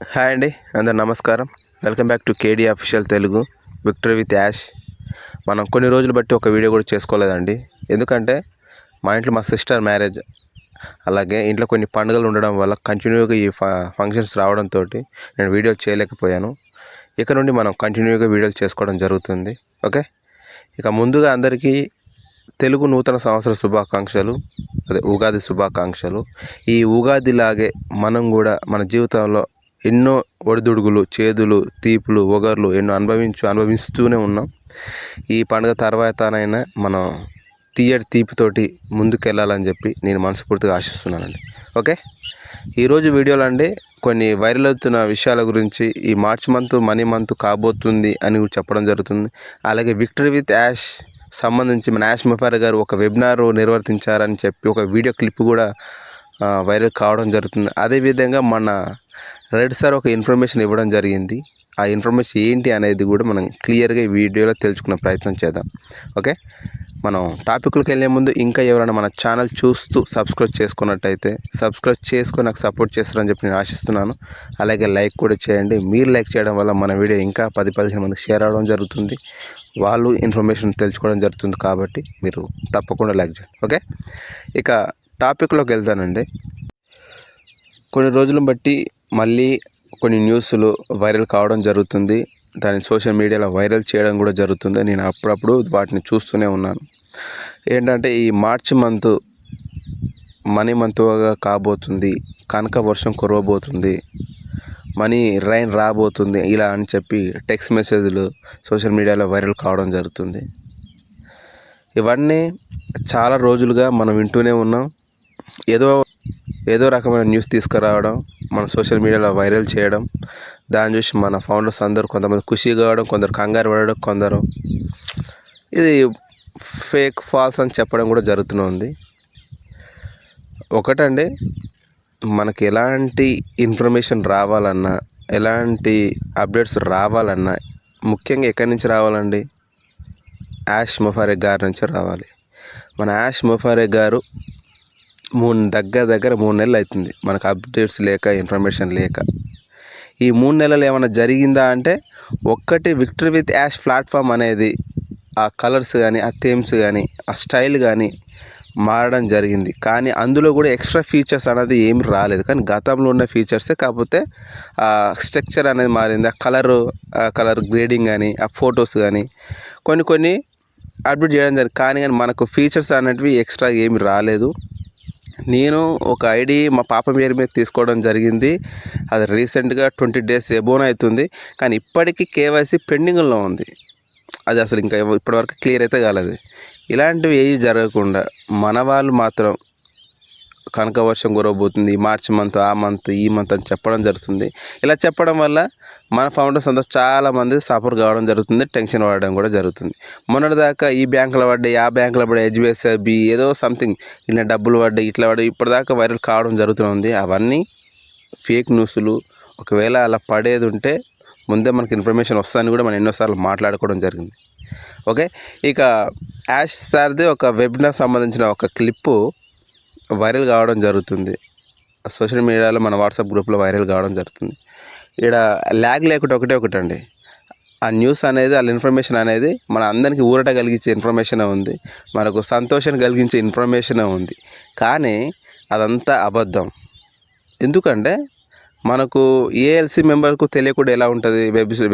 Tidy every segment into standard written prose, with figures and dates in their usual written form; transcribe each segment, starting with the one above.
Hi అండి, అందరు నమస్కారం. Welcome back to KD official Telugu victory with Yash. మనం కొన్ని రోజులు బట్టి ఒక వీడియో కూడా చేసుకోలేదండి. ఎందుకంటే మా ఇంట్లో మా సిస్టర్ మ్యారేజ్, అలాగే ఇంట్లో కొన్ని పండుగలు ఉండడం వల్ల కంటిన్యూగా ఈ ఫంక్షన్స్ రావడంతో నేను వీడియో చేయలేకపోయాను. ఇక నుండి మనం కంటిన్యూగా వీడియోలు చేసుకోవడం జరుగుతుంది. ఓకే, ఇక ముందుగా అందరికీ తెలుగు నూతన సంవత్సర శుభాకాంక్షలు, అదే ఉగాది శుభాకాంక్షలు. ఈ ఉగాదిలాగే మనం కూడా మన జీవితంలో ఎన్నో ఒడిదుడుగులు, చేదులు, తీపులు, ఒగర్లు ఎన్నో అనుభవిస్తూనే ఉన్నాం. ఈ పండుగ తర్వాతనైనా మనం తీయటి తీపితోటి ముందుకెళ్ళాలని చెప్పి నేను మనస్ఫూర్తిగా ఆశిస్తున్నానండి. ఓకే, ఈరోజు వీడియోలో అండి కొన్ని వైరల్ అవుతున్న విషయాల గురించి, ఈ మార్చ్ మంత్ మనీ మంత్ కాబోతుంది అని చెప్పడం జరుగుతుంది. అలాగే విక్టరీ విత్ యాష్ సంబంధించి మన యాష్ ముఫార్ గారు ఒక వెబినార్ నిర్వర్తించారని చెప్పి ఒక వీడియో క్లిప్ కూడా వైరల్ కావడం జరుగుతుంది. అదేవిధంగా మన రెడ్ సార్ ఒక ఇన్ఫర్మేషన్ ఇవ్వడం జరిగింది. ఆ ఇన్ఫర్మేషన్ ఏంటి అనేది కూడా మనం క్లియర్గా ఈ వీడియోలో తెలుసుకునే ప్రయత్నం చేద్దాం. ఓకే, మనం టాపిక్లకు వెళ్ళే ముందు ఇంకా ఎవరైనా మన ఛానల్ చూస్తూ సబ్స్క్రైబ్ చేసుకున్నట్టయితే సబ్స్క్రైబ్ చేసుకొని నాకు సపోర్ట్ చేస్తారని చెప్పి నేను ఆశిస్తున్నాను. అలాగే లైక్ కూడా చేయండి. మీరు లైక్ చేయడం వల్ల మన వీడియో ఇంకా 10-15 మందికి షేర్ అవ్వడం జరుగుతుంది. వాళ్ళు ఇన్ఫర్మేషన్ తెలుసుకోవడం జరుగుతుంది. కాబట్టి మీరు తప్పకుండా లైక్ చేయండి. ఓకే, ఇక టాపిక్లోకి వెళ్తానండి. కొన్ని రోజులను బట్టి మళ్ళీ కొన్ని న్యూస్లు వైరల్ కావడం జరుగుతుంది. దాన్ని సోషల్ మీడియాలో వైరల్ చేయడం కూడా జరుగుతుంది. నేను అప్పుడప్పుడు వాటిని చూస్తూనే ఉన్నాను. ఏంటంటే ఈ మార్చ్ మంత్ మనీ మంత్గా కాబోతుంది, కనక వర్షం కురవబోతుంది, మనీ రైన్ రాబోతుంది, ఇలా అని చెప్పి టెక్స్ట్ మెసేజ్లు సోషల్ మీడియాలో వైరల్ కావడం జరుగుతుంది. ఇవన్నీ చాలా రోజులుగా మనం వింటూనే ఉన్నాం. ఏదో రకమైన న్యూస్ తీసుకురావడం, మన సోషల్ మీడియాలో వైరల్ చేయడం, దాన్ని చూసి మన ఫౌండర్స్ అందరూ కొంతమంది ఖుషి కావడం, కొందరు కంగారు పడడం, కొందరు ఇది ఫేక్ ఫాల్స్ అని చెప్పడం కూడా జరుగుతూనే ఉంది. ఒకటండి, మనకి ఎలాంటి ఇన్ఫర్మేషన్ రావాలన్నా, ఎలాంటి అప్డేట్స్ రావాలన్నా ముఖ్యంగా ఎక్కడి నుంచి రావాలండి? యాష్ ముఫార్ గారి నుంచి రావాలి. మన యాష్ ముఫార్ గారు దగ్గర 3 నెలలు అవుతుంది మనకు అప్డేట్స్ లేక, ఇన్ఫర్మేషన్ లేక. ఈ 3 నెలలు ఏమైనా జరిగిందా అంటే, ఒక్కటి విక్టరీ విత్ యాష్ ప్లాట్ఫామ్ అనేది ఆ కలర్స్ కానీ, ఆ థీమ్స్ కానీ, ఆ స్టైల్ కానీ మారడం జరిగింది. కానీ అందులో కూడా ఎక్స్ట్రా ఫీచర్స్ అనేది ఏమి రాలేదు. కానీ గతంలో ఉన్న ఫీచర్సే, కాకపోతే ఆ స్ట్రక్చర్ అనేది మారింది. ఆ కలర్ గ్రేడింగ్ కానీ, ఆ ఫొటోస్ కానీ కొన్ని అప్డేట్ చేయడం జరిగింది. కానీ మనకు ఫీచర్స్ అనేటివి ఎక్స్ట్రా ఏమి రాలేదు. నేను ఒక ఐడి మా పాప పేరు మీద తీసుకోవడం జరిగింది. అది రీసెంట్గా 20 days ఎబోన్ అవుతుంది. కానీ ఇప్పటికీ కేవైసీ పెండింగ్లో ఉంది. అది అసలు ఇంకా ఇప్పటివరకు క్లియర్ అయితే కాలేదు. ఇలాంటివి ఏవి జరగకుండా మన వాళ్ళు మాత్రం కనక వర్షం కురవబోతుంది, మార్చి మంత్, ఆ మంత్, ఈ మంత్ అని చెప్పడం జరుగుతుంది. ఇలా చెప్పడం వల్ల మన ఫౌండర్స్ అందరూ చాలామంది సఫర్ కావడం జరుగుతుంది, టెన్షన్ పడడం కూడా జరుగుతుంది. మొన్నటిదాకా ఈ బ్యాంకులో పడ్డాయి, ఆ బ్యాంకులో పడ్డాయి, HDFC ఏదో సంథింగ్ ఇలా డబ్బులు పడ్డాయి, ఇట్లా పడ్డాయి, ఇప్పటిదాకా వైరల్ కావడం జరుగుతుంది. అవన్నీ ఫేక్ న్యూస్లు. ఒకవేళ అలా పడేది ఉంటే ముందే మనకి ఇన్ఫర్మేషన్ వస్తుందని కూడా మనం ఎన్నోసార్లు మాట్లాడుకోవడం జరిగింది. ఓకే, ఇక యాష్ సార్ది ఒక వెబినార్ సంబంధించిన ఒక క్లిప్పు వైరల్ కావడం జరుగుతుంది. సోషల్ మీడియాలో మన వాట్సాప్ గ్రూప్లో వైరల్ కావడం జరుగుతుంది. ఇక్కడ ల్యాగ్ లేకుండా ఒకటండి, ఆ న్యూస్ అనేది, ఆ ఇన్ఫర్మేషన్ అనేది మన అందరికీ ఊరట కలిగించే ఇన్ఫర్మేషనే ఉంది, మనకు సంతోషాన్ని కలిగించే ఇన్ఫర్మేషనే ఉంది. కానీ అదంతా అబద్ధం. ఎందుకంటే మనకు ఏఎల్సీ మెంబర్కు తెలియకుండా ఎలా ఉంటుంది?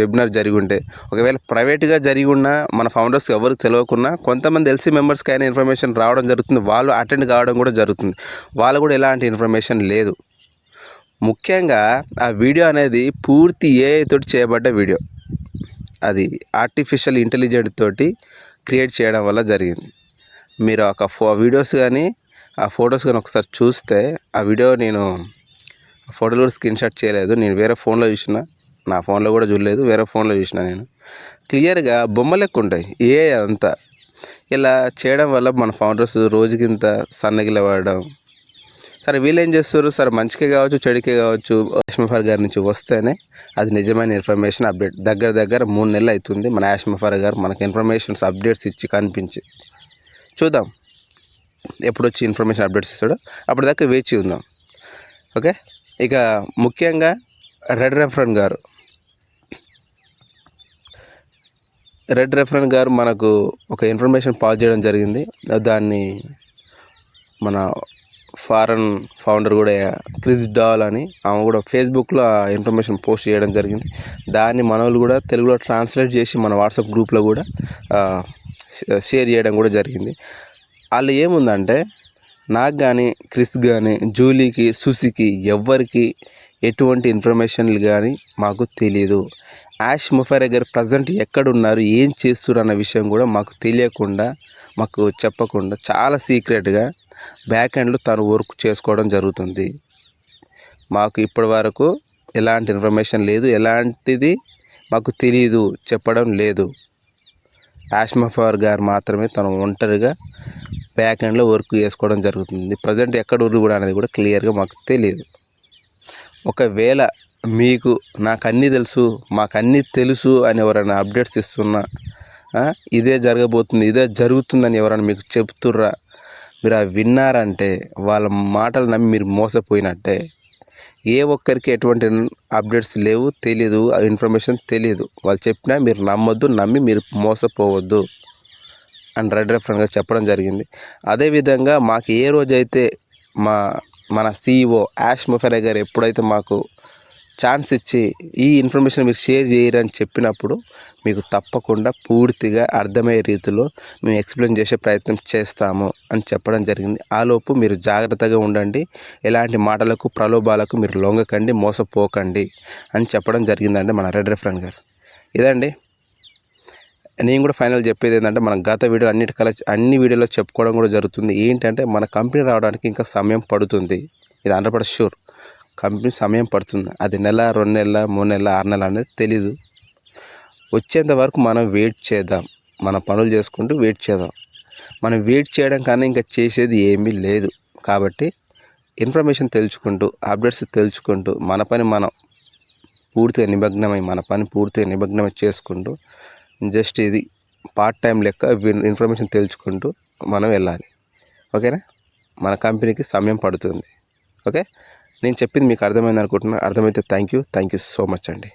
వెబినార్ జరిగి ఉంటే, ఒకవేళ ప్రైవేట్గా జరిగి ఉన్నా, మన ఫౌండర్స్ ఎవరికి తెలియకున్నా కొంతమంది ఎల్సీ మెంబర్స్కి అయినా ఇన్ఫర్మేషన్ రావడం జరుగుతుంది. వాళ్ళు అటెండ్ కావడం కూడా జరుగుతుంది. వాళ్ళు కూడా ఎలాంటి ఇన్ఫర్మేషన్ లేదు. ముఖ్యంగా ఆ వీడియో అనేది పూర్తి ఏఐ తోటి చేయబడ్డ వీడియో. అది ఆర్టిఫిషియల్ ఇంటెలిజెంట్ తోటి క్రియేట్ చేయడం వల్ల జరిగింది. మీరు ఒక వీడియోస్ కానీ, ఆ ఫొటోస్ కానీ ఒకసారి చూస్తే, ఆ వీడియో నేను ఫోటోలు కూడా స్క్రీన్ షాట్ చేయలేదు. నేను వేరే ఫోన్లో చూసిన, నా ఫోన్లో కూడా చూడలేదు, వేరే ఫోన్లో చూసిన. నేను క్లియర్గా బొమ్మ లెక్క ఉంటాయి ఏ అంతా. ఇలా చేయడం వల్ల మన ఫౌండర్స్ రోజుకింత సన్నగిలబడడం. సరే, వీళ్ళు ఏం చేస్తారు? సరే, మంచికే కావచ్చు, చెడుకే కావచ్చు, యాష్ ముఫార్ గారి నుంచి వస్తేనే అది నిజమైన ఇన్ఫర్మేషన్ అప్డేట్. దగ్గర 3 నెలలు అవుతుంది మన యాష్ ముఫార్ గారు మనకు ఇన్ఫర్మేషన్స్ అప్డేట్స్ ఇచ్చి కనిపించి. చూద్దాం ఎప్పుడు వచ్చి ఇన్ఫర్మేషన్ అప్డేట్స్ ఇస్తాడో, అప్పటిదాకా వేచి ఉందాం. ఓకే, ఇక ముఖ్యంగా రెడ్ రెఫరెంట్ గారు మనకు ఒక ఇన్ఫర్మేషన్ పాస్ చేయడం జరిగింది. దాన్ని మన ఫారెన్ ఫౌండర్ కూడా క్రిస్ డాల్ అని ఆమె కూడా ఫేస్బుక్లో ఆ ఇన్ఫర్మేషన్ పోస్ట్ చేయడం జరిగింది. దాన్ని మన వాళ్ళు కూడా తెలుగులో ట్రాన్స్లేట్ చేసి మన వాట్సాప్ గ్రూప్లో కూడా షేర్ చేయడం కూడా జరిగింది. వాళ్ళు ఏముందంటే నాకు కానీ క్రిస్ కానీ జూలీకి సుసికి ఎవ్వరికి ఎటువంటి ఇన్ఫర్మేషన్లు కానీ మాకు తెలియదు. యాష్ ముఫైరెగర్ ప్రజెంట్ ఎక్కడున్నారు, ఏం చేస్తున్నారు అన్న విషయం కూడా మాకు తెలియకుండా, మాకు చెప్పకుండా చాలా సీక్రెట్గా బ్యాక్ ఎండ్లో తను వర్క్ చేసుకోవడం జరుగుతుంది. మాకు ఇప్పటి వరకు ఎలాంటి ఇన్ఫర్మేషన్ లేదు, ఎలాంటిది మాకు తెలియదు, చెప్పడం లేదు. యాష్ ముఫైరెగర్ గారు మాత్రమే తను ఒంటరిగా బ్యాక్ ఎండ్లో వర్క్ చేసుకోవడం జరుగుతుంది. ప్రజెంట్ ఎక్కడ ఊరు కూడా అనేది కూడా క్లియర్గా మాకు తెలియదు. ఒకవేళ మీకు నాకు అన్నీ తెలుసు, మాకు అన్నీ తెలుసు అని ఎవరైనా అప్డేట్స్ ఇస్తున్నా, ఇదే జరగబోతుంది, ఇదే జరుగుతుందని ఎవరైనా మీకు చెప్తుర్రా, మీరు అవి విన్నారంటే వాళ్ళ మాటలు నమ్మి మీరు మోసపోయినట్టే. ఏ ఒక్కరికి ఎటువంటి అప్డేట్స్ లేవు, తెలియదు, ఇన్ఫర్మేషన్ తెలియదు. వాళ్ళు చెప్పినా మీరు నమ్మొద్దు, నమ్మి మీరు మోసపోవద్దు అని రెడ్ రెఫరెంట్గా చెప్పడం జరిగింది. అదేవిధంగా మాకు ఏ రోజైతే మన CEO యాష్ ముఫైరెగర్ గారు ఎప్పుడైతే మాకు ఛాన్స్ ఇచ్చి ఈ ఇన్ఫర్మేషన్ మీరు షేర్ చేయరని చెప్పినప్పుడు మీకు తప్పకుండా పూర్తిగా అర్థమయ్యే రీతిలో మేము ఎక్స్ప్లెయిన్ చేసే ప్రయత్నం చేస్తాము అని చెప్పడం జరిగింది. ఆలోపు మీరు జాగ్రత్తగా ఉండండి, ఎలాంటి మాటలకు ప్రలోభాలకు మీరు లొంగకండి, మోసపోకండి అని చెప్పడం జరిగిందండి మన రెడ్ రెఫరెంట్ గారు. ఇదండి నేను కూడా ఫైనల్ చెప్పేది ఏంటంటే, మన గత వీడియో అన్ని వీడియోలో చెప్పుకోవడం కూడా జరుగుతుంది. ఏంటంటే మన కంపెనీ రావడానికి ఇంకా సమయం పడుతుంది. ఇది 100% షూర్. కంపెనీ సమయం పడుతుంది. అది నెల, 2 నెలల, 3 నెలల, 6 నెలల అనేది తెలీదు. వచ్చేంత వరకు మనం వెయిట్ చేద్దాం, మన పనులు చేసుకుంటూ వెయిట్ చేద్దాం. మనం వెయిట్ చేయడం కన్నా ఇంకా చేసేది ఏమీ లేదు. కాబట్టి ఇన్ఫర్మేషన్ తెలుసుకుంటూ, అప్డేట్స్ తెలుసుకుంటూ, మన పని పూర్తిగా నిమగ్నమై చేసుకుంటూ, జస్ట్ ఇది పార్ట్ టైం లెక్క ఇన్ఫర్మేషన్ తెలుసుకుంటూ మనం వెళ్ళాలి. ఓకేనా? మన కంపెనీకి సమయం పడుతుంది. ఓకే, నేను చెప్పింది మీకు అర్థమైంది అనుకుంటున్నాను. అర్థమైతే థ్యాంక్ యూ సో మచ్ అండి.